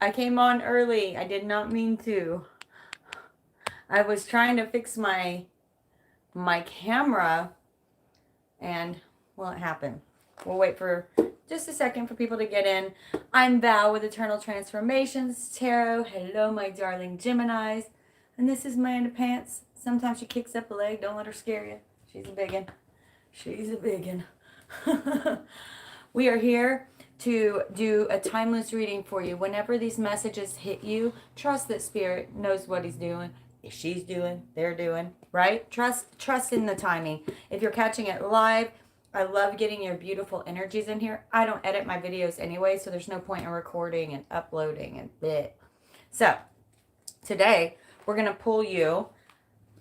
I came on early. I did not mean to. I was trying to fix my camera and, well, it happened. We'll wait for just a second for people to get in. I'm Val with Eternal Transformations Tarot. Hello, my darling Geminis. And this is Miranda Pants. Sometimes she kicks up a leg. Don't let her scare you. She's a biggin. She's a biggin. We are here to do a timeless reading for you. Whenever these messages hit you, trust that Spirit knows what he's doing. If she's doing, they're doing, right? Trust in the timing. If you're catching it live, I love getting your beautiful energies in here. I don't edit my videos anyway, so there's no point in recording and uploading and bleh. So, today, we're going to pull you.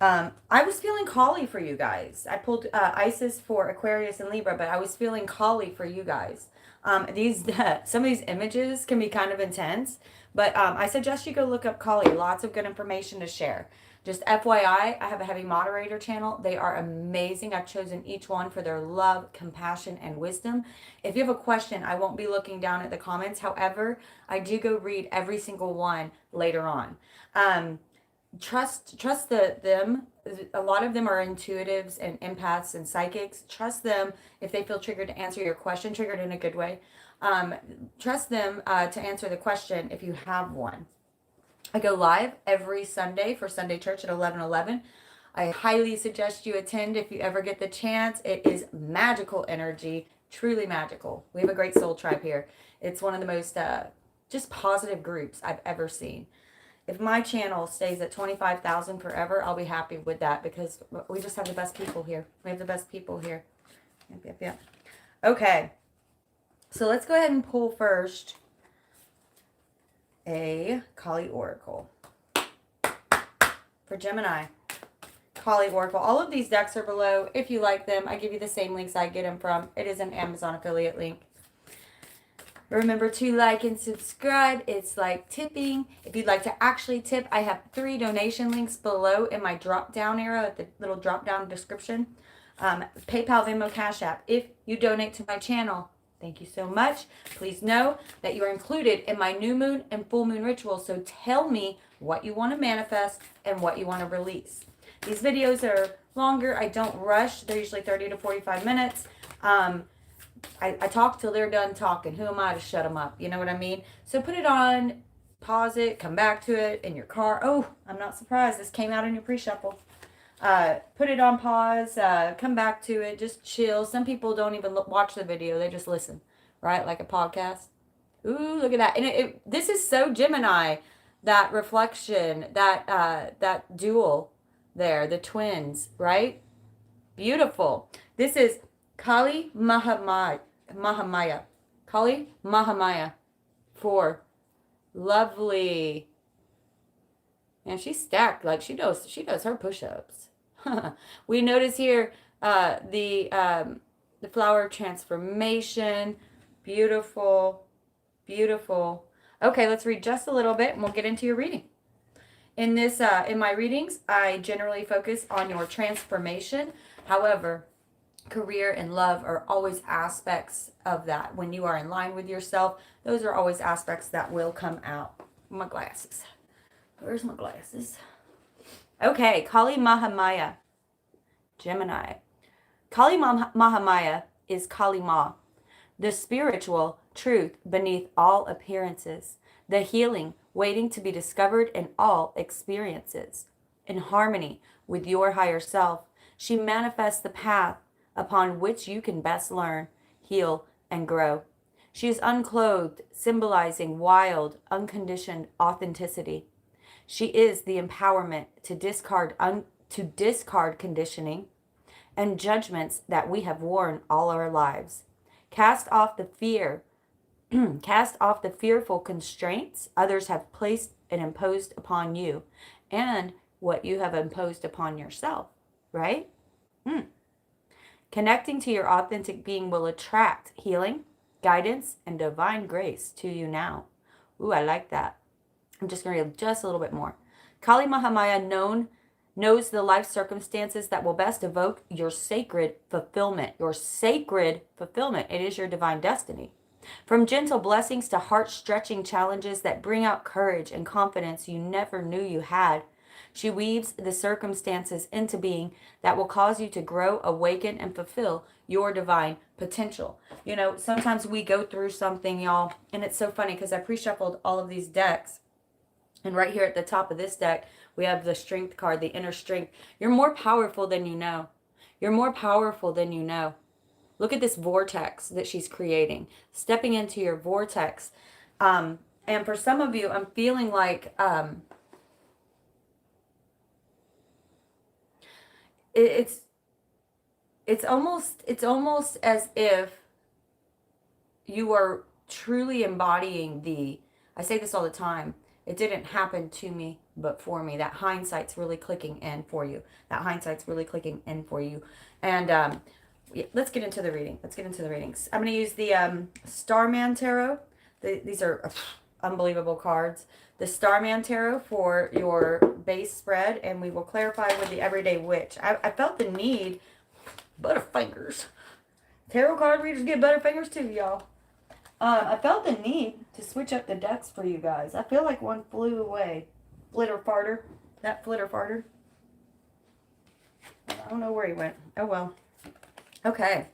I was feeling cally for you guys. I pulled Isis for Aquarius and Libra, but I was feeling cally for you guys. Some of these images can be kind of intense, but I suggest you go look up Kali. Lots of good information to share. Just FYI, I have a heavy moderator channel. They are amazing. I've chosen each one for their love, compassion, and wisdom. If you have a question, I won't be looking down at the comments. However, I do go read every single one later on. Trust them. A lot of them are intuitives and empaths and psychics. Trust them if they feel triggered to answer your question, triggered in a good way. Trust them to answer the question if you have one. I go live every Sunday for Sunday Church at 11:11. I highly suggest you attend if you ever get the chance. It is magical energy, truly magical. We have a great soul tribe here. It's one of the most just positive groups I've ever seen. If my channel stays at 25,000 forever, I'll be happy with that because we just have the best people here. We have the best people here. Yep. Okay. So let's go ahead and pull first a Kali Oracle for Gemini. Kali Oracle. All of these decks are below. If you like them, I give you the same links I get them from. It is an Amazon affiliate link. Remember to like and subscribe. It's like tipping. If you'd like to actually tip, I have 3 donation links below in my drop down arrow at the little drop down description. PayPal, Venmo, Cash App. If you donate to my channel, thank you so much. Please know that you are included in my new moon and full moon ritual. So tell me what you want to manifest and what you want to release. These videos are longer. I don't rush. They're usually 30 to 45 minutes. I talk till they're done talking. Who am I to shut them up? You know what I mean? So put it on, pause it, come back to it in your car. Oh, I'm not surprised. This came out in your pre-shuffle. Put it on pause, come back to it, just chill. Some people don't even watch the video. They just listen, right? Like a podcast. Ooh, look at that. And this is so Gemini, that reflection, that dual there, the twins, right? Beautiful. This is Kali Mahamaya. Kali Mahamaya. 4. Lovely. And she's stacked. Like she does her push-ups. We notice here the flower transformation. Beautiful. Beautiful. Okay, let's read just a little bit and we'll get into your reading. In my readings, I generally focus on your transformation. However, career and love are always aspects of that. When you are in line with yourself, those are always aspects that will come out. My glasses. Where's my glasses? Okay, Kali Mahamaya, Gemini. Kali Mahamaya is Kali Ma, the spiritual truth beneath all appearances, the healing waiting to be discovered in all experiences. In harmony with your higher self, she manifests the path upon which you can best learn, heal, and grow. She is unclothed, symbolizing wild, unconditioned authenticity. She is the empowerment to discard conditioning and judgments that we have worn all our lives. Cast off the fearful constraints others have placed and imposed upon you, and what you have imposed upon yourself, right? Connecting to your authentic being will attract healing, guidance, and divine grace to you now. Ooh, I like that. I'm just going to read just a little bit more. Kali Mahamaya knows the life circumstances that will best evoke your sacred fulfillment. Your sacred fulfillment. It is your divine destiny. From gentle blessings to heart-stretching challenges that bring out courage and confidence you never knew you had. She weaves the circumstances into being that will cause you to grow, awaken, and fulfill your divine potential. You know, sometimes we go through something, y'all, and it's so funny because I pre-shuffled all of these decks. And right here at the top of this deck, we have the strength card, the inner strength. You're more powerful than you know. You're more powerful than you know. Look at this vortex that she's creating. Stepping into your vortex. And for some of you, I'm feeling like it's almost as if you are truly embodying I say this all the time, it didn't happen to me, but for me. That hindsight's really clicking in for you. That hindsight's really clicking in for you. And yeah, let's get into the reading. Let's get into the readings. I'm going to use the Starman Tarot. These are unbelievable cards. The Starman Tarot for your base spread, and we will clarify with the Everyday Witch. I felt the need, Butterfingers. Tarot card readers get Butterfingers too, y'all. I felt the need to switch up the decks for you guys. I feel like one flew away. Flitter farter. That flitter farter. I don't know where he went. Oh well. Okay.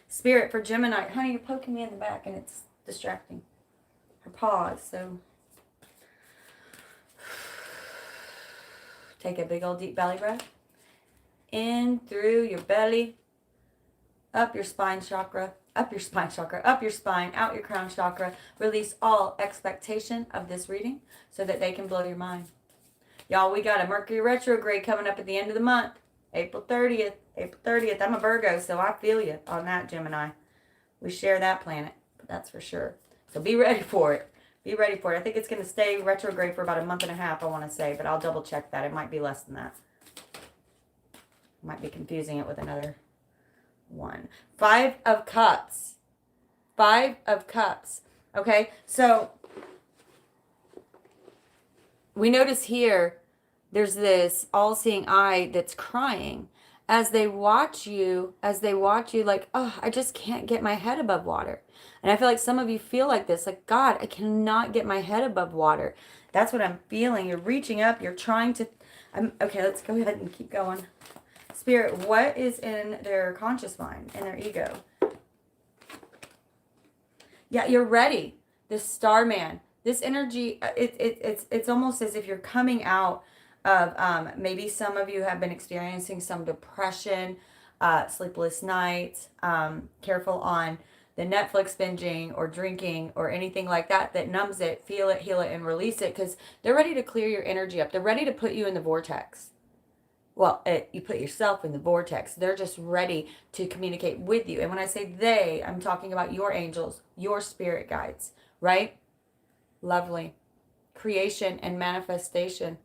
Spirit for Gemini. Honey, you're poking me in the back and it's distracting. Her paws, so. Take a big old deep belly breath. In through your belly. Up your spine chakra. Up your spine chakra. Up your spine. Out your crown chakra. Release all expectation of this reading so that they can blow your mind. Y'all, we got a Mercury retrograde coming up at the end of the month. April 30th. April 30th. I'm a Virgo, so I feel you on that, Gemini. We share that planet, that's for sure. So be ready for it. Be ready for it. I think it's going to stay retrograde for about a month and a half, I want to say, but I'll double check that. It might be less than that. Might be confusing it with another one. 5 of Cups. 5 of Cups. Okay, so we notice here there's this all-seeing eye that's crying as they watch you like, oh, I just can't get my head above water. And I feel like some of you feel like this, like, God, I cannot get my head above water. That's what I'm feeling. You're reaching up. You're trying to, okay, let's go ahead and keep going. Spirit, what is in their conscious mind, in their ego? Yeah, you're ready. This Starman, this energy, it's almost as if you're coming out of, maybe some of you have been experiencing some depression, sleepless nights, careful on the Netflix binging or drinking or anything like that that numbs it. Feel it, heal it, and release it, because they're ready to clear your energy up. They're ready to put you in the vortex. Well, you put yourself in the vortex. They're just ready to communicate with you. And when I say they, I'm talking about your angels, your spirit guides, right? Lovely. Creation and manifestation.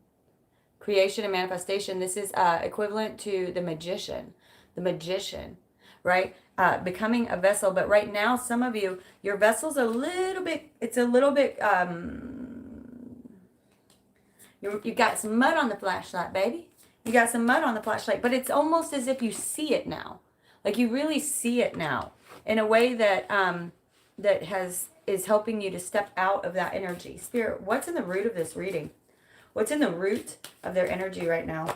Creation and manifestation. This is equivalent to the magician. The magician, right? Becoming a vessel. But right now, some of you, your vessel's a little bit, you got some mud on the flashlight, baby. You got some mud on the flashlight, but it's almost as if you see it now. Like you really see it now in a way that is helping you to step out of that energy. Spirit, what's in the root of this reading? What's in the root of their energy right now?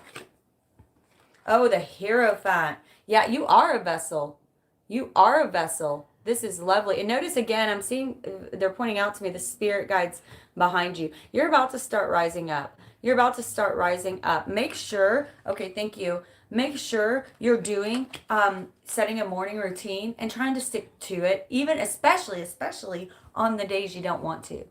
Oh, the Hierophant. Yeah, you are a vessel. You are a vessel. This is lovely. And notice again, I'm seeing, they're pointing out to me the spirit guides behind you. You're about to start rising up. You're about to start rising up. Make sure, okay, thank you. Make sure you're doing, setting a morning routine and trying to stick to it, even especially on the days you don't want to.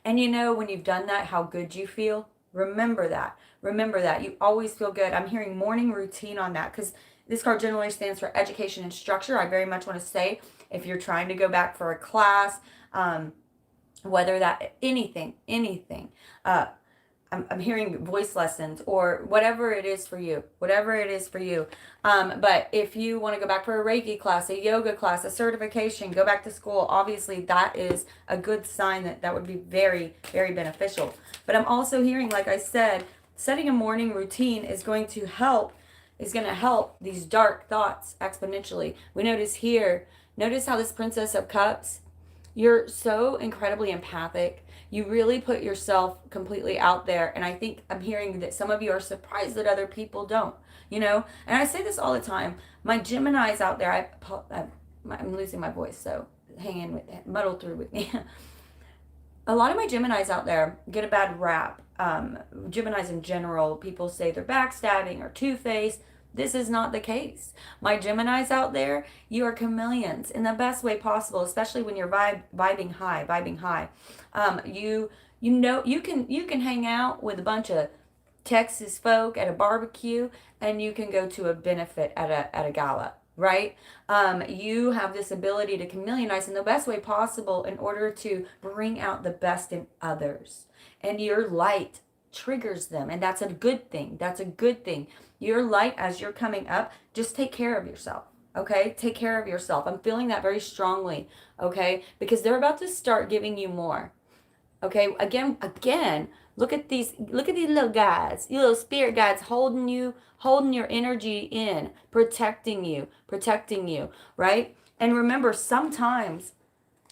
And you know, when you've done that, how good you feel. Remember that. Remember that. You always feel good. I'm hearing morning routine on that because this card generally stands for education and structure. I very much want to say if you're trying to go back for a class, whether that, anything, I'm hearing voice lessons or whatever it is for you, but if you want to go back for a Reiki class, a yoga class, a certification, go back to school, obviously that is a good sign that would be very, very beneficial. But I'm also hearing, like I said, setting a morning routine is going to help these dark thoughts exponentially. We notice here, notice how this Princess of Cups, You're so incredibly empathic. You really put yourself completely out there. And I think I'm hearing that some of you are surprised that other people don't, you know? And I say this all the time. My Geminis out there, I'm losing my voice, so hang in with it, muddle through with me. A lot of my Geminis out there get a bad rap. Geminis in general, people say they're backstabbing or two-faced. This is not the case. My Geminis out there, you are chameleons in the best way possible, especially when you're vibing high. You know you can hang out with a bunch of Texas folk at a barbecue, and you can go to a benefit at a gala, right? You have this ability to chameleonize in the best way possible in order to bring out the best in others, and your light triggers them, and that's a good thing. That's a good thing. Your light, as you're coming up, just take care of yourself. Okay, take care of yourself. I'm feeling that very strongly. Okay, because they're about to start giving you more. Okay, again, look at these little guys, you little spirit guides holding you, holding your energy in, protecting you, right? And remember, sometimes,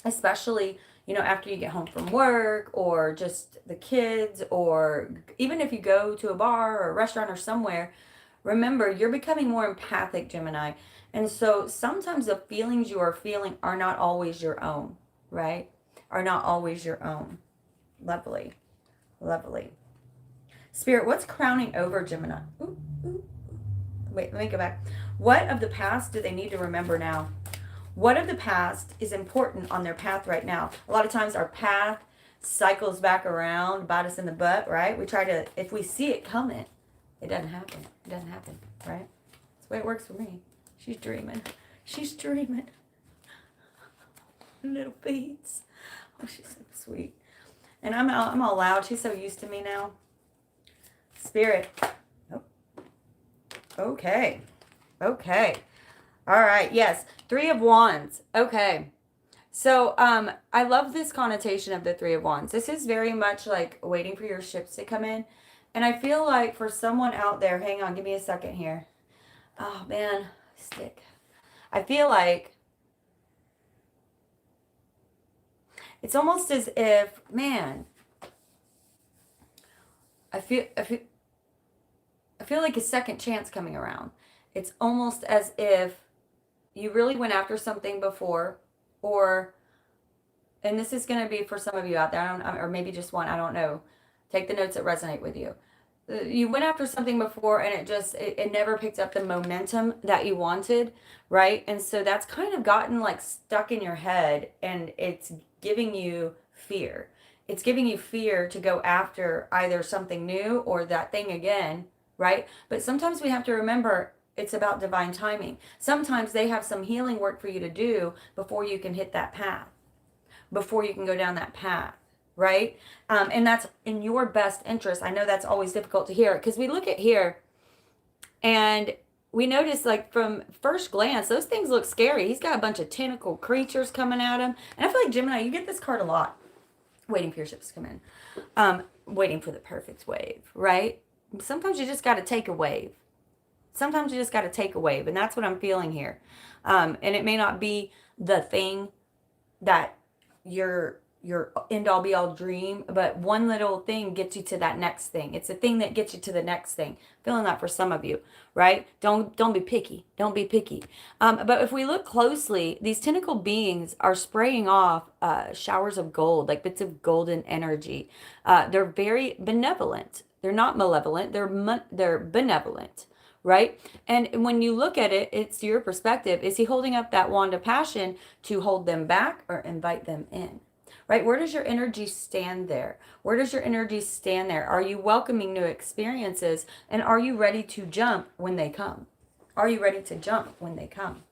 especially, after you get home from work or just the kids, or even if you go to a bar or a restaurant or somewhere, remember, you're becoming more empathic, Gemini. And so sometimes the feelings you are feeling are not always your own, right? Are not always your own. Lovely. Lovely. Spirit, what's crowning over Gemini? Ooh, ooh. Wait, let me go back. What of the past do they need to remember now? What of the past is important on their path right now? A lot of times our path cycles back around, bite us in the butt, right? We try to, if we see it coming, it doesn't happen. It doesn't happen, right? That's the way it works for me. She's dreaming. She's dreaming. Little beads. Oh, she's so sweet. And I'm all loud. She's so used to me now. Spirit. Oh. Okay. Okay. All right. Yes. 3 of Wands. Okay. So I love this connotation of the 3 of Wands. This is very much like waiting for your ships to come in. And I feel like for someone out there, hang on, give me a second here. Oh, man. Stick. I feel like it's almost as if, man, I feel like a second chance coming around. It's almost as if you really went after something before, and this is going to be for some of you out there, or maybe just one, I don't know. Take the notes that resonate with you. You went after something before, and it never picked up the momentum that you wanted, right? And so that's kind of gotten like stuck in your head, and it's giving you fear. It's giving you fear to go after either something new or that thing again, right? But sometimes we have to remember it's about divine timing. Sometimes they have some healing work for you to do before you can hit that path, before you can go down that path, right? And that's in your best interest. I know that's always difficult to hear, because we look at here and we notice, like, from first glance, those things look scary. He's got a bunch of tentacle creatures coming at him. And I feel like, Gemini, you get this card a lot. Waiting for your ships to come in. Waiting for the perfect wave, right? Sometimes you just got to take a wave. Sometimes you just got to take a wave. And that's what I'm feeling here. And it may not be the thing that your end all be all dream, but one little thing gets you to that next thing. It's a thing that gets you to the next thing. Feeling that for some of you, right? Don't be picky. Don't be picky. But if we look closely, these tentacle beings are spraying off showers of gold, like bits of golden energy. They're very benevolent. They're not malevolent. They're benevolent, right? And when you look at it, it's your perspective. Is he holding up that wand of passion to hold them back or invite them in? Right? Where does your energy stand there? Where does your energy stand there? Are you welcoming new experiences? And are you ready to jump when they come? Are you ready to jump when they come?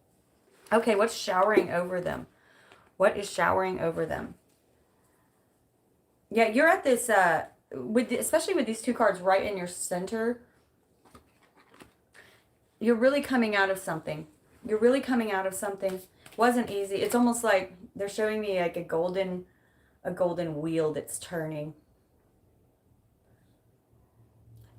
Okay, what's showering over them? What is showering over them? Yeah, you're at this, especially with these 2 cards right in your center, you're really coming out of something. You're really coming out of something. Wasn't easy. It's almost like they're showing me like a golden wheel that's turning.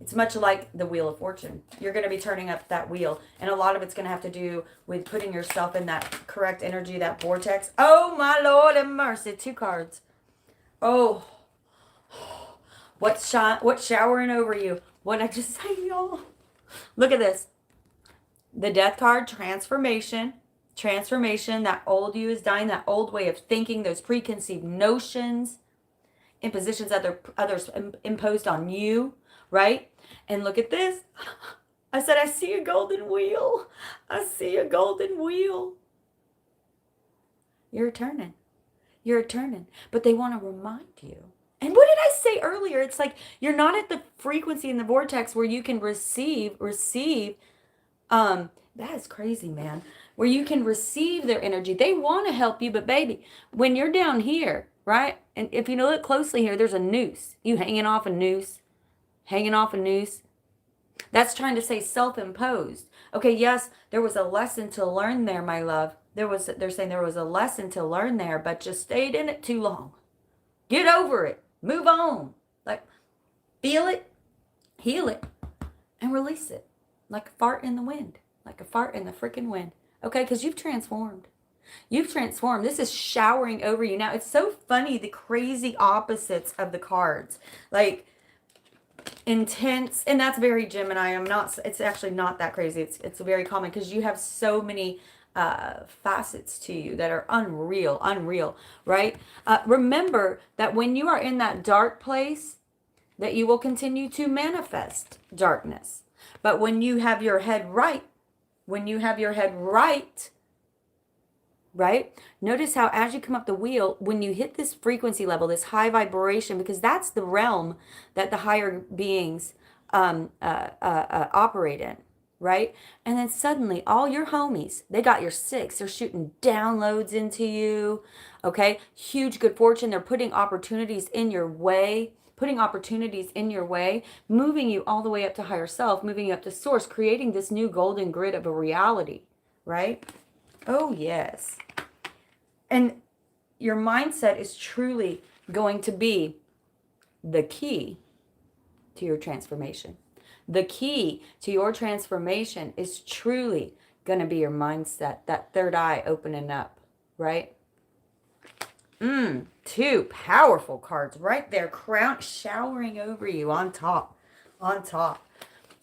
It's much like the Wheel of Fortune. You're going to be turning up that wheel. And a lot of it's going to have to do with putting yourself in that correct energy, that vortex. Oh, my Lord and mercy. 2 cards. Oh, what's showering over you? What I just say, y'all? Look at this. The Death card, transformation. Transformation. That old you is dying. That old way of thinking. Those preconceived notions. Impositions others imposed on you. Right? And look at this. I said, I see a golden wheel. I see a golden wheel. You're turning. You're turning. But they want to remind you. And what did I say earlier? It's like you're not at the frequency in the vortex where you can receive. That is crazy, man. Where you can receive their energy. They want to help you, but baby, when you're down here, right? And if you look closely here, there's a noose. You hanging off a noose. Hanging off a noose. That's trying to say self-imposed. Okay, yes, there was a lesson to learn there, my love. They're saying there was a lesson to learn there, but you stayed in it too long. Get over it. Move on. Like, feel it, heal it, and release it. Like a fart in the wind. Like a fart in the freaking wind. Okay, because you've transformed. You've transformed. This is showering over you. Now, it's so funny, the crazy opposites of the cards. Like, intense, and that's very Gemini. It's actually not that crazy. It's very common because you have so many facets to you that are unreal, right? Remember that when you are in that dark place, that you will continue to manifest darkness. But when you have your head right, right? Notice how as you come up the wheel, when you hit this frequency level, this high vibration, because that's the realm that the higher beings operate in, right? And then suddenly all your homies, they got your 6. They're shooting downloads into you, okay? Huge good fortune. They're putting opportunities in your way, moving you all the way up to higher self, moving you up to source, creating this new golden grid of a reality, right? Oh, yes. And your mindset is truly going to be the key to your transformation. The key to your transformation is truly going to be your mindset, that third eye opening up, right? 2 powerful cards right there, crown showering over you on top.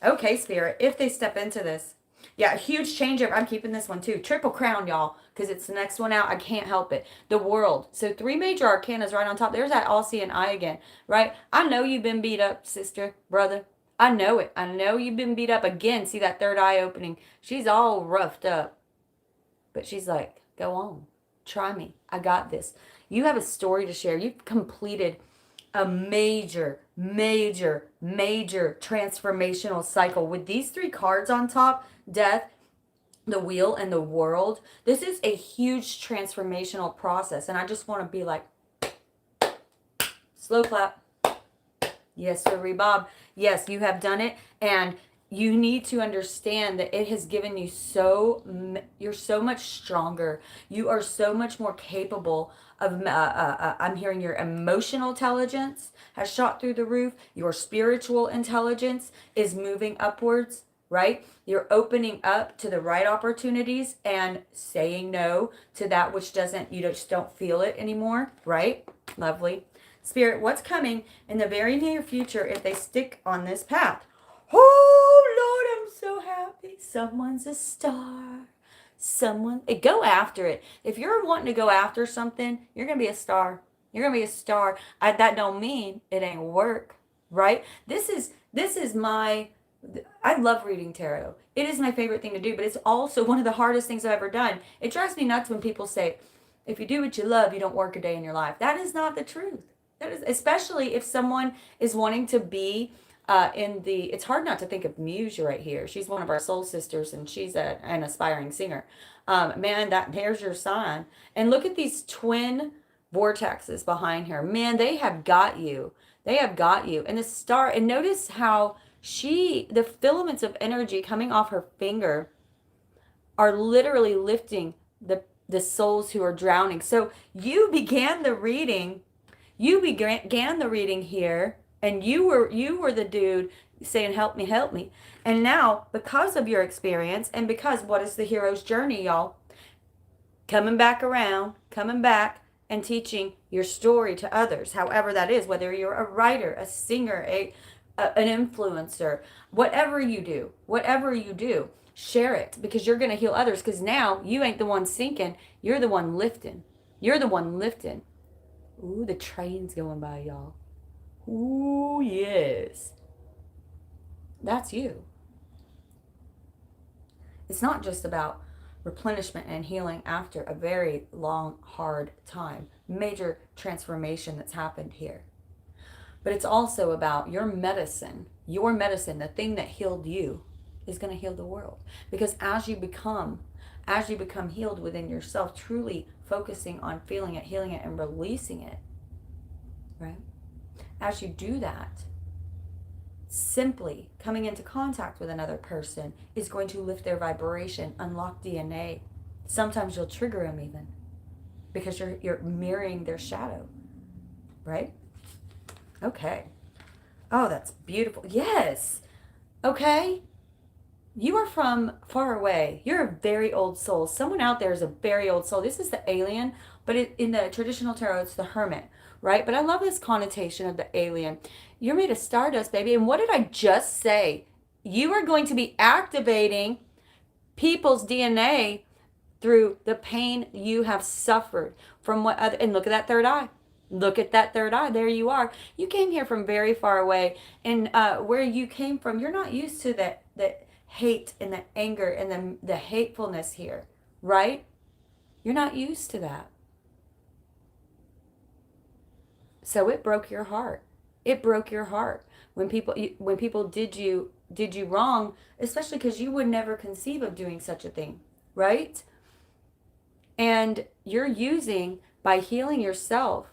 Okay, Spirit, if they step into this, yeah, a huge changeover. I'm keeping this one too. Triple crown, y'all, because it's the next one out. I can't help it. The world. So 3 major arcanas right on top. There's that all-seeing eye again, right? I know you've been beat up, sister, brother. I know it. I know you've been beat up again. See that third eye opening. She's all roughed up. But she's like, go on. Try me. I got this. You have a story to share. You've completed a major transformational cycle. With these 3 cards on top, death, the wheel, and the world, this is a huge transformational process. And I just want to be like, slow clap. Yes, sir, Bob. Yes, you have done it. And you need to understand that it has given you you're so much stronger. You are so much more capable of, I'm hearing your emotional intelligence has shot through the roof. Your spiritual intelligence is moving upwards, right? You're opening up to the right opportunities and saying no to that which you just don't feel it anymore, right? Lovely. Spirit, what's coming in the very near future if they stick on this path? Oh, Lord, I'm so happy. Someone's a star. Go after it. If you're wanting to go after something, you're going to be a star. You're going to be a star. That don't mean it ain't work, right? This is I love reading tarot. It is my favorite thing to do, but it's also one of the hardest things I've ever done. It drives me nuts when people say, if you do what you love, you don't work a day in your life. That is not the truth. That is, especially if someone is wanting to be it's hard not to think of Muse right here. She's one of our soul sisters, and she's an aspiring singer. Man, there's your sign. And look at these twin vortexes behind her. Man, they have got you. They have got you. And the star, and notice how the filaments of energy coming off her finger are literally lifting the souls who are drowning. So you began the reading here, And you were the dude saying, help me, help me. And now, because of your experience, and because what is the hero's journey, y'all? Coming back around, coming back and teaching your story to others, however that is, whether you're a writer, a singer, an influencer, whatever you do, share it, because you're going to heal others, because now you ain't the one sinking, you're the one lifting. You're the one lifting. Ooh, the train's going by, y'all. Ooh, yes. That's you. It's not just about replenishment and healing after a very long, hard time. Major transformation that's happened here. But it's also about your medicine, the thing that healed you is going to heal the world. Because as you become healed within yourself, truly focusing on feeling it, healing it, and releasing it, right? As you do that, simply coming into contact with another person is going to lift their vibration, unlock DNA. Sometimes you'll trigger them even, because you're mirroring their shadow, right? Okay. Oh, that's beautiful. Yes. Okay. You are from far away. You're a very old soul. Someone out there is a very old soul. This is the alien, but in the traditional tarot, it's the hermit, right? But I love this connotation of the alien. You're made of stardust, baby. And what did I just say? You are going to be activating people's DNA through the pain you have suffered from what other, and look at that third eye. Look at that third eye. There you are. You came here from very far away. And where you came from, you're not used to the hate and the anger and the hatefulness here, right? You're not used to that. So it broke your heart. It broke your heart when people did you wrong, especially because you would never conceive of doing such a thing, right? And you're using, by healing yourself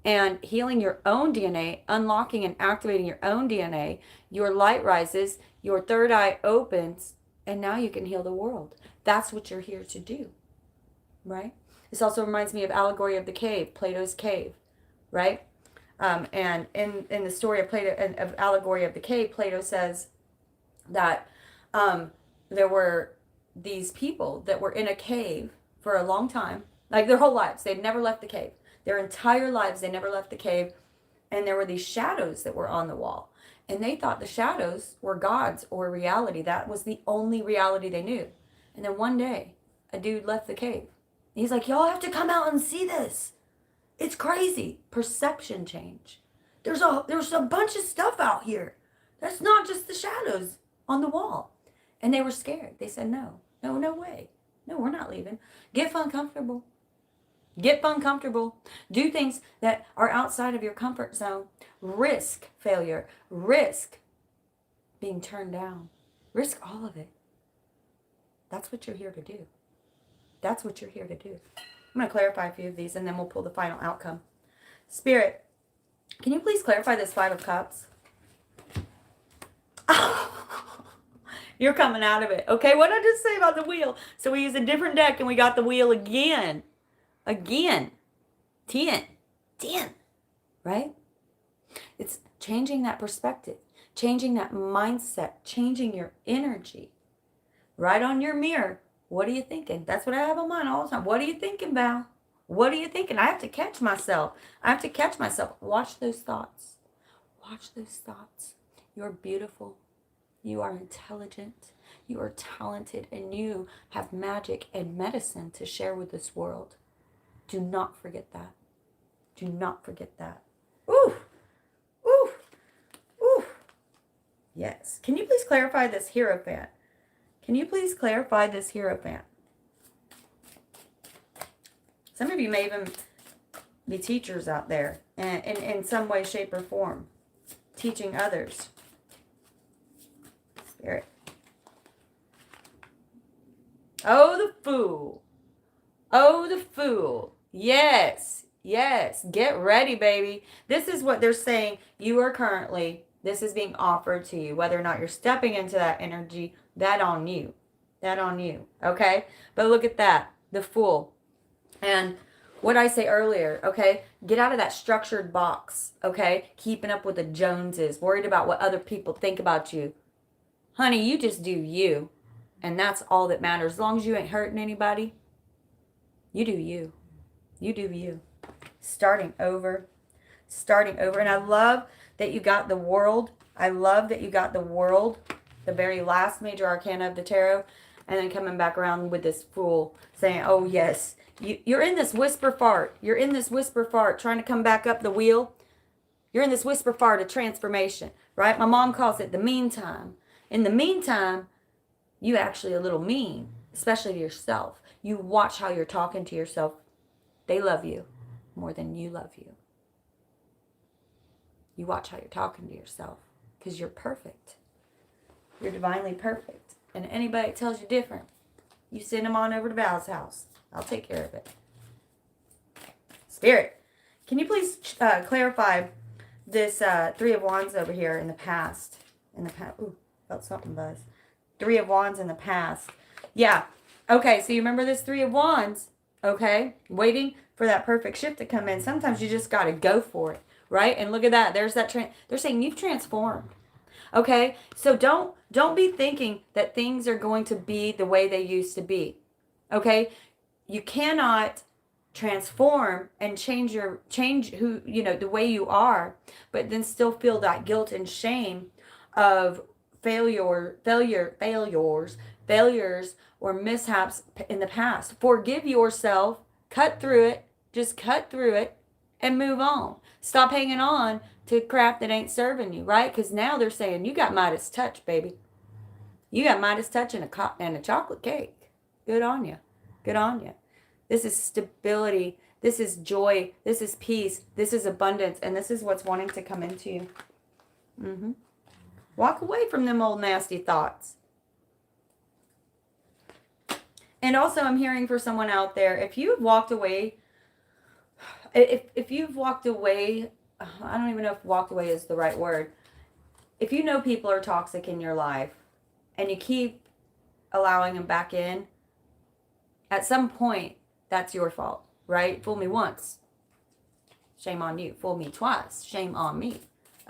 and healing your own DNA, unlocking and activating your own DNA, your light rises, your third eye opens, and now you can heal the world. That's what you're here to do, right? This also reminds me of allegory of the cave, Plato's cave, right? And in the story of Plato, of allegory of the cave, Plato says that there were these people that were in a cave for a long time, like their whole lives. They'd never left the cave. Their entire lives, they never left the cave. And there were these shadows that were on the wall. And they thought the shadows were gods or reality. That was the only reality they knew. And then one day, a dude left the cave. He's like, y'all have to come out and see this. It's crazy. Perception change. There's a bunch of stuff out here. That's not just the shadows on the wall. And they were scared. They said, no way. No, we're not leaving. Get fun comfortable. Get fun comfortable. Do things that are outside of your comfort zone. Risk failure. Risk being turned down. Risk all of it. That's what you're here to do. That's what you're here to do. I'm going to clarify a few of these and then we'll pull the final outcome. Spirit, can you please clarify this Five of Cups? You're coming out of it. Okay, what did I just say about the wheel? So we used a different deck and we got the wheel again. Again. 10. Right? It's changing that perspective. Changing that mindset. Changing your energy. Right on your mirror. What are you thinking? That's what I have on mine all the time. What are you thinking, Val? What are you thinking? I have to catch myself. Watch those thoughts. Watch those thoughts. You're beautiful. You are intelligent. You are talented. And you have magic and medicine to share with this world. Do not forget that. Do not forget that. Ooh. Ooh. Ooh. Yes. Can you please clarify this Hierophant? Can you please clarify this Hierophant? Some of you may even be teachers out there in some way, shape, or form. Teaching others. Spirit. Oh, the Fool. Oh, the Fool. Yes. Yes. Get ready, baby. This is what they're saying. You are currently, this is being offered to you. Whether or not you're stepping into that energy, that on you. That on you. Okay? But look at that. The Fool. And what I say earlier, okay? Get out of that structured box, okay? Keeping up with the Joneses, worried about what other people think about you. Honey, you just do you. And that's all that matters. As long as you ain't hurting anybody, you do you. You do you. Starting over. Starting over. And I love that you got the World. I love that you got the World, the very last major arcana of the tarot, and then coming back around with this Fool saying, oh yes, you're in this whisper fart. You're in this whisper fart trying to come back up the wheel. You're in this whisper fart of transformation, right? My mom calls it the meantime. In the meantime, you actually a little mean, especially to yourself. You watch how you're talking to yourself. They love you more than you love you. You watch how you're talking to yourself because you're perfect. You're divinely perfect. And anybody that tells you different, you send them on over to Val's house. I'll take care of it. Spirit, can you please clarify this Three of Wands over here in the past? Ooh, felt something buzz. Three of Wands in the past. Yeah. Okay, so you remember this Three of Wands, okay? Waiting for that perfect shift to come in. Sometimes you just got to go for it, right? And look at that. There's that. They're saying you've transformed. Okay? So don't be thinking that things are going to be the way they used to be. Okay? You cannot transform and change who, the way you are, but then still feel that guilt and shame of failures or mishaps in the past. Forgive yourself, cut through it, just cut through it and move on. Stop hanging on to crap that ain't serving you, right? Because now they're saying you got Midas touch, baby. You got Midas touch and a chocolate cake. Good on you. Good on you. This is stability. This is joy. This is peace. This is abundance. And this is what's wanting to come into you. Walk away from them old nasty thoughts. And also I'm hearing for someone out there, if you've walked away, if you've walked away, I don't even know if walked away is the right word. If you know people are toxic in your life and you keep allowing them back in, at some point, that's your fault, right? Fool me once, shame on you. Fool me twice, shame on me.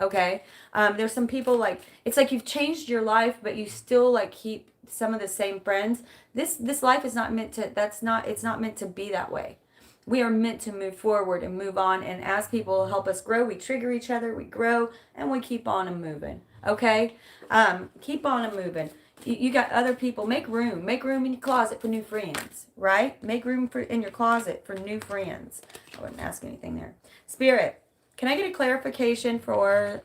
Okay? There's some people it's like you've changed your life, but you still keep some of the same friends. This life is not meant to, it's not meant to be that way. We are meant to move forward and move on. And as people help us grow, we trigger each other, we grow, and we keep on and moving. Okay? Keep on and moving. You got other people. Make room in your closet for new friends, right? Make room in your closet for new friends. I wouldn't ask anything there. Spirit, can I get a clarification for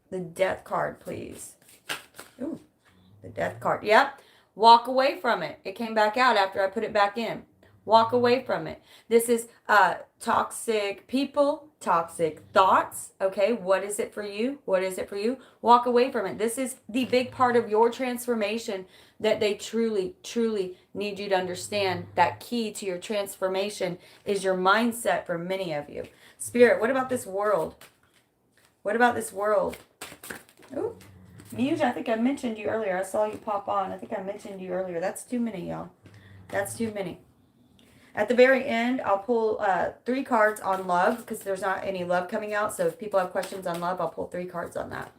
the Death card, please? Ooh, the Death card. Yep. Walk away from it. It came back out after I put it back in. Walk away from it. This is toxic people, toxic thoughts. Okay, what is it for you? What is it for you? Walk away from it. This is the big part of your transformation that they truly, truly need you to understand. That key to your transformation is your mindset for many of you. Spirit, what about this World? What about this World? Ooh, Muse, I think I mentioned you earlier. I saw you pop on. I think I mentioned you earlier. That's too many, y'all. That's too many. At the very end, I'll pull 3 cards on love because there's not any love coming out. So if people have questions on love, I'll pull 3 cards on that.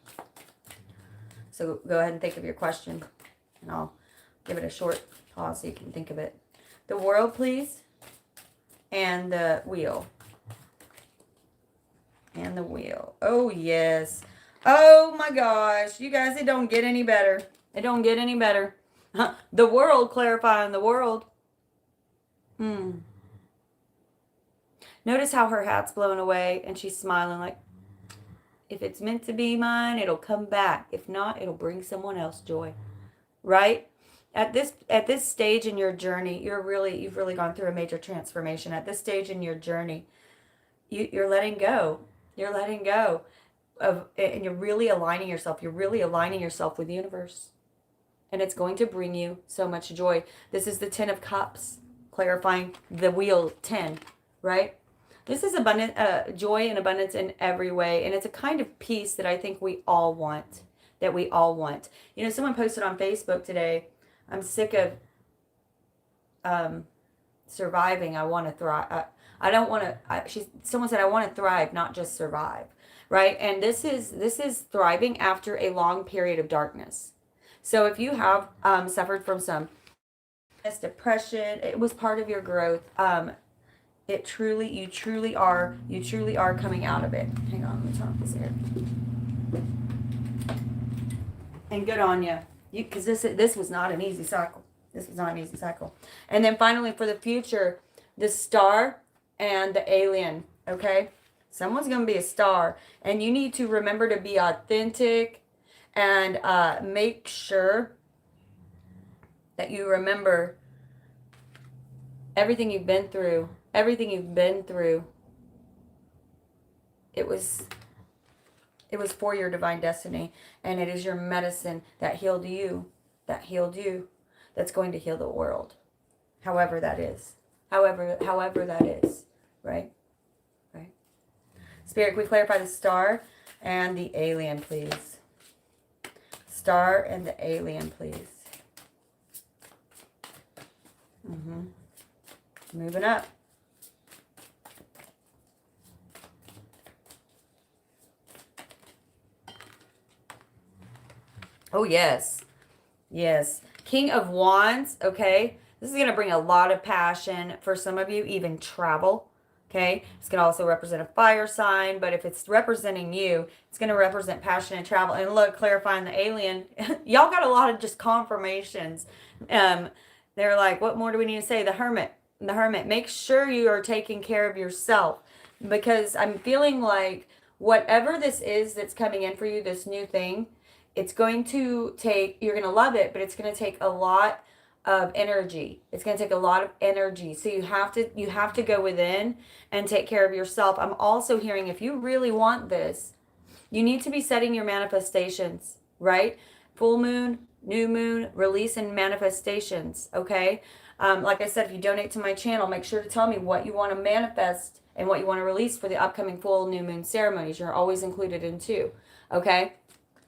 So go ahead and think of your question. And I'll give it a short pause so you can think of it. The World, please. And the Wheel. And the Wheel. Oh, yes. Oh, my gosh. You guys, it don't get any better. It don't get any better. The World, clarifying the World. Notice how her hat's blown away and she's smiling like, if it's meant to be mine, it'll come back. If not, it'll bring someone else joy. Right? At this stage in your journey, you've really gone through a major transformation. At this stage in your journey, you're letting go. You're letting go and you're really aligning yourself. You're really aligning yourself with the universe. And it's going to bring you so much joy. This is the 10 of Cups. Clarifying the Wheel 10, right? This is abundant joy and abundance in every way, and it's a kind of peace that I think we all want. That we all want. You know, someone posted on Facebook today, I'm sick of surviving. I want to thrive. I don't want to, someone said, I want to thrive, not just survive, right? And this is thriving after a long period of darkness. So if you have suffered from some depression, it was part of your growth. You truly are coming out of it. Hang on, let me turn off this air. And good on you, because this was not an easy cycle. This was not an easy cycle. And then finally, for the future, the star and the alien. Okay, someone's gonna be a star, and you need to remember to be authentic, and make sure that you remember everything you've been through. Everything you've been through. It was for your divine destiny, and it is your medicine that healed you, that's going to heal the world. However that is. However that is. Right? Right? Spirit, can we clarify the star and the alien, please? Star and the alien, please. Moving up. Oh, yes. Yes. King of Wands, okay? This is going to bring a lot of passion for some of you, even travel, okay? It's going to also represent a fire sign, but if it's representing you, it's going to represent passion and travel. And look, clarifying the alien, y'all got a lot of just confirmations. They're like, what more do we need to say? The Hermit. The Hermit. Make sure you are taking care of yourself, because I'm feeling like whatever this is that's coming in for you, this new thing, it's going to take, you're going to love it, but it's going to take a lot of energy. It's going to take a lot of energy. So you have to go within and take care of yourself. I'm also hearing, if you really want this, you need to be setting your manifestations, right? Full moon, new moon, release and manifestations, okay? Like I said, if you donate to my channel, make sure to tell me what you want to manifest and what you want to release for the upcoming full new moon ceremonies. You're always included in too, okay?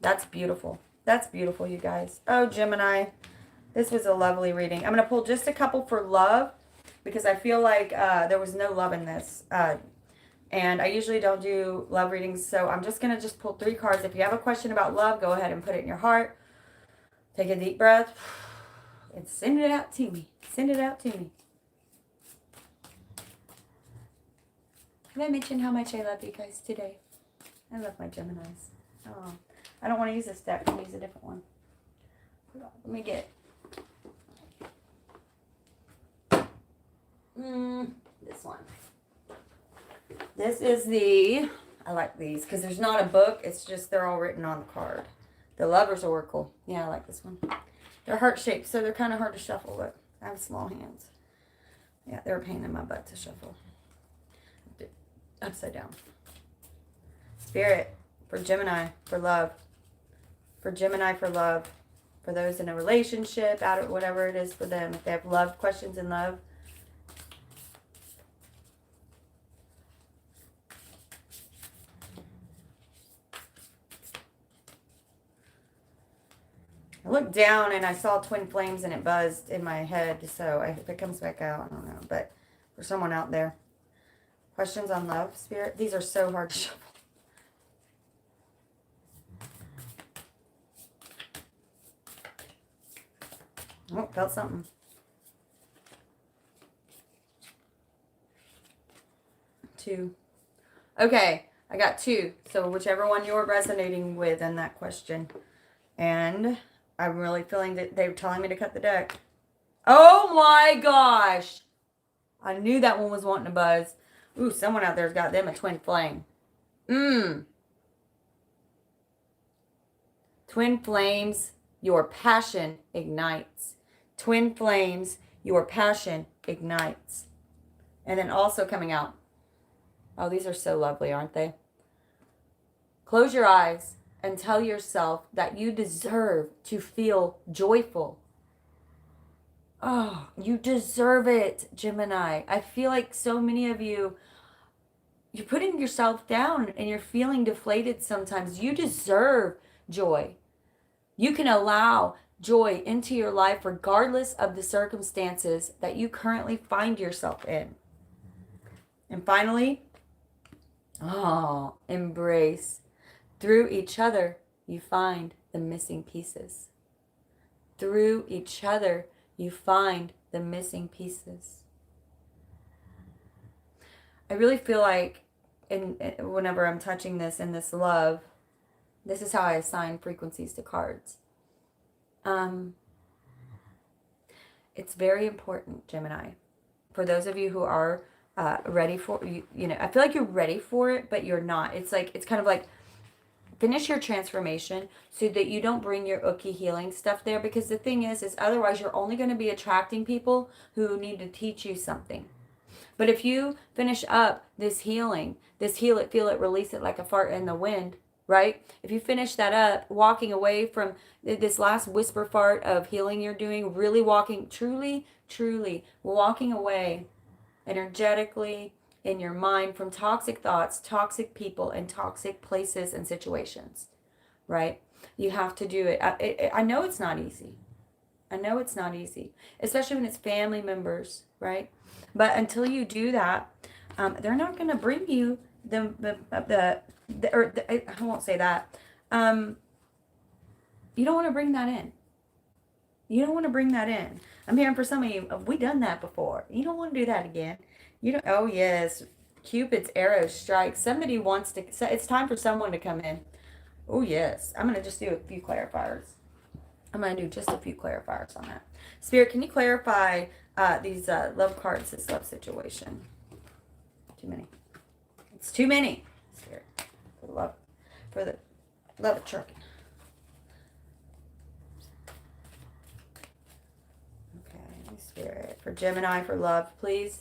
That's beautiful. That's beautiful, you guys. Oh, Gemini, this was a lovely reading. I'm going to pull just a couple for love, because I feel like there was no love in this. And I usually don't do love readings, so I'm just going to pull 3 cards. If you have a question about love, go ahead and put it in your heart. Take a deep breath and send it out to me. Send it out to me. Have I mentioned how much I love you guys today? I love my Geminis. Oh, I don't want to use this deck. I'm going to use a different one. Let me get this one. This is I like these because there's not a book. It's just they're all written on the card. The Lover's Oracle. Yeah, I like this one. They're heart-shaped, so they're kind of hard to shuffle, but I have small hands. Yeah, they're a pain in my butt to shuffle. Upside down. Spirit, for Gemini, for love. For Gemini, for love. For those in a relationship, out of whatever it is for them. If they have love questions in love. I looked down and I saw twin flames and it buzzed in my head. So if it comes back out, I don't know. But for someone out there. Questions on love, Spirit? These are so hard to shuffle. Oh, felt something. 2. Okay, I got 2. So whichever one you're resonating with in that question. And I'm really feeling that they're telling me to cut the deck. Oh my gosh. I knew that one was wanting to buzz. Ooh, someone out there's got them a twin flame. Twin flames, your passion ignites. Twin flames, your passion ignites. And then also coming out. Oh, these are so lovely, aren't they? Close your eyes and tell yourself that you deserve to feel joyful. Oh, you deserve it, Gemini. I feel like so many of you, you're putting yourself down and you're feeling deflated sometimes. You deserve joy. You can allow joy into your life regardless of the circumstances that you currently find yourself in. And finally, embrace. Through each other, you find the missing pieces. Through each other, you find the missing pieces. I really feel like whenever I'm touching this in this love, this is how I assign frequencies to cards. It's very important, Gemini, for those of you who are ready for, you know, I feel like you're ready for it, but you're not. It's like, it's kind of like, finish your transformation so that you don't bring your ookie healing stuff there, because the thing is otherwise you're only going to be attracting people who need to teach you something. But if you finish up this healing, this heal it, feel it, release it like a fart in the wind, right? If you finish that up, walking away from this last whisper fart of healing you're doing, really walking, truly, truly walking away energetically in your mind from toxic thoughts, toxic people, and toxic places and situations, right? You have to do it. I know it's not easy. I know it's not easy, especially when it's family members, right? But until you do that, they're not going to bring you I won't say that. You don't want to bring that in. You don't want to bring that in. I'm hearing for some of you, we done that before. You don't want to do that again. You don't. Oh yes, Cupid's arrow strikes. Somebody wants to. It's time for someone to come in. Oh yes, I'm gonna just do a few clarifiers. I'm gonna do just a few clarifiers on that. Spirit, can you clarify these love cards, this love situation? Too many. It's too many. Spirit, for the love of trucking. Okay, Spirit, for Gemini, for love, please.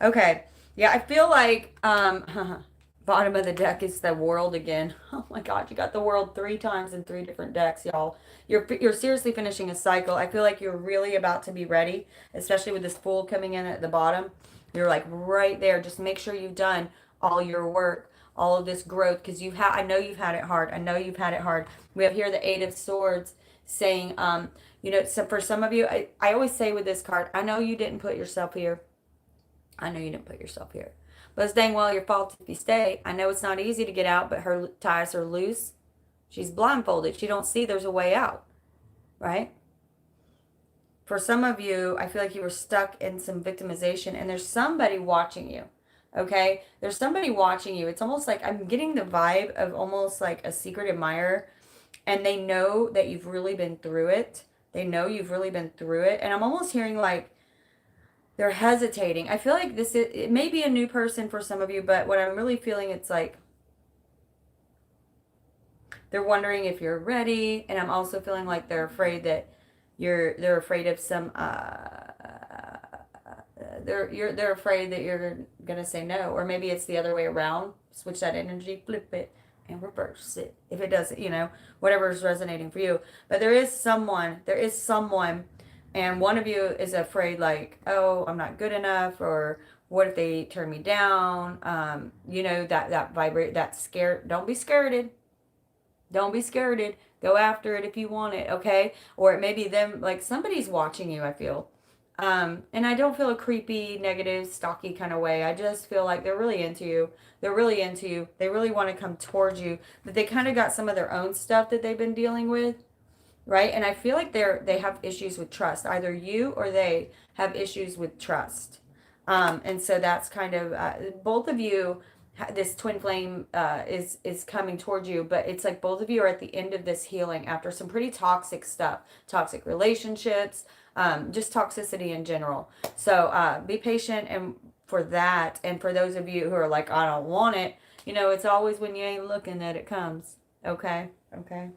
Okay, yeah, I feel like bottom of the deck is the world again. Oh my God, you got the world 3 times in 3 different decks, y'all. You're seriously finishing a cycle. I feel like you're really about to be ready, especially with this Fool coming in at the bottom. You're like right there. Just make sure you've done all your work, all of this growth, because I know you've had it hard. I know you've had it hard. We have here the 8 of Swords saying, you know, so for some of you, I always say with this card, I know you didn't put yourself here. I know you didn't put yourself here. But it's dang well your fault if you stay. I know it's not easy to get out, but her ties are loose. She's blindfolded. She don't see there's a way out, right? For some of you, I feel like you were stuck in some victimization, and there's somebody watching you, okay? There's somebody watching you. It's almost like I'm getting the vibe of almost like a secret admirer, and they know that you've really been through it. They know you've really been through it, and I'm almost hearing like, they're hesitating. I feel like it may be a new person for some of you, but what I'm really feeling, it's like they're wondering if you're ready, and I'm also feeling like they're afraid that they're afraid of some they're afraid that you're gonna say no, or maybe it's the other way around. Switch that energy, flip it, and reverse it if it doesn't, you know, whatever is resonating for you. But there is someone. And one of you is afraid, like, oh, I'm not good enough, or what if they turn me down? You know, that vibrate, that scared. Don't be scared. Don't be scared. Go after it if you want it, okay? Or it may be them, like somebody's watching you, I feel. And I don't feel a creepy, negative, stalky kind of way. I just feel like they're really into you. They're really into you. They really want to come towards you. But they kind of got some of their own stuff that they've been dealing with. Right? And I feel like they have issues with trust. Either you or they have issues with trust. And so that's kind of, both of you, this twin flame is coming towards you, but it's like both of you are at the end of this healing after some pretty toxic stuff, toxic relationships, just toxicity in general. So be patient and for that. And for those of you who are like, I don't want it, you know, it's always when you ain't looking that it comes. Okay? Okay.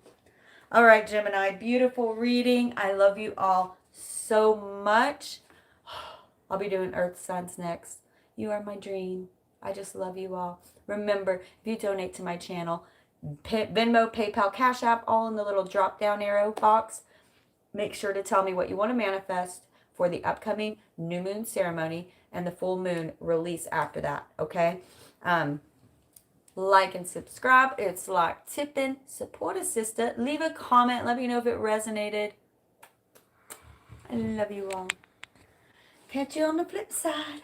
All right, Gemini, beautiful reading. I love you all so much. I'll be doing Earth signs next. You are my dream. I just love you all. Remember, if you donate to my channel, Venmo, PayPal, Cash App, all in the little drop-down arrow box. Make sure to tell me what you want to manifest for the upcoming new moon ceremony and the full moon release after that, okay? Like and subscribe. It's like tipping. Support a sister. Leave a comment. Let me know if it resonated. I love you all. Catch you on the flip side.